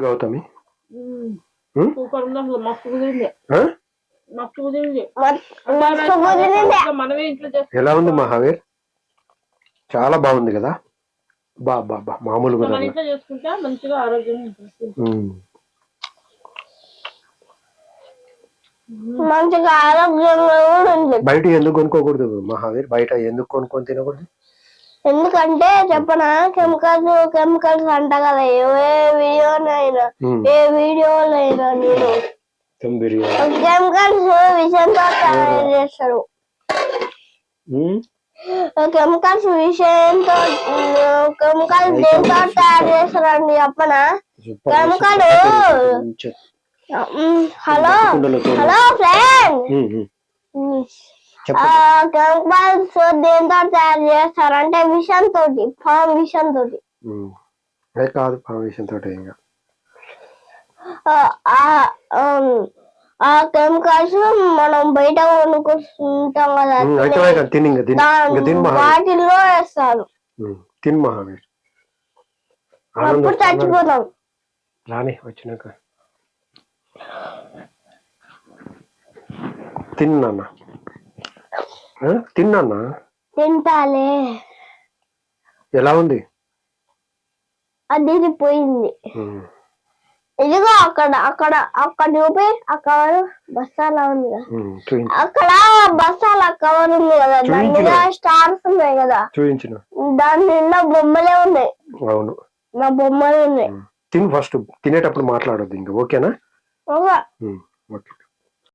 గౌతమి ఎలా ఉంది మహావీర్? చాలా బాగుంది కదా. బాబా మామూలుగా మంచిగా ఆరోగ్యం మంచిగా ఆరోగ్యంగా కూడా ఉంది. బయట ఎందుకు కొనుక్కోకూడదు మహావీర్? బయట ఎందుకు కొనుక్కొని తినకూడదు? ఎందుకంటే చెప్పనా, కెమికల్స్ అంట కదా. ఏ వీడియోలైనా నేను కెమికల్స్ విషయంతో తయారు చేస్తారు. కెమికల్స్ విషయంతో కెమికల్స్ దేంతో తయారు చేస్తారండి చెప్పనా? కెమికల్ హలో ఫ్రెండ్, కెమికల్స్ దేంతో తయారు చేస్తారంటే విషంతో, ఫామ్ విషంతో. కాదు, ఫామ్ విషంతో. ఆ కెమికల్స్ మనం బయట కొనుక్కుంటాం కదా, వాటిల్లో వేస్తారు. తిన్ మహావీర్, అప్పుడు చచ్చిపోతాం. రాని వచ్చినాక తిన్నా తింటాలే. ఎలా ఉంది? అది పోయింది. ఇదిగో అక్కడ అక్కడ అక్కడ చూపి, అక్కడ బస్తాలా ఉంది కదా, అక్కడ బస్తాల కవర్ ఉంది కదా, దాని మీద స్టార్స్ ఉన్నాయి కదా, దాని నిండా బొమ్మలే ఉన్నాయి. అవును, నా బొమ్మలు ఉన్నాయి. తిను ఫస్ట్, తినేటప్పుడు మాట్లాడొద్దు ఇంకా. ఓకేనా? ఓకే.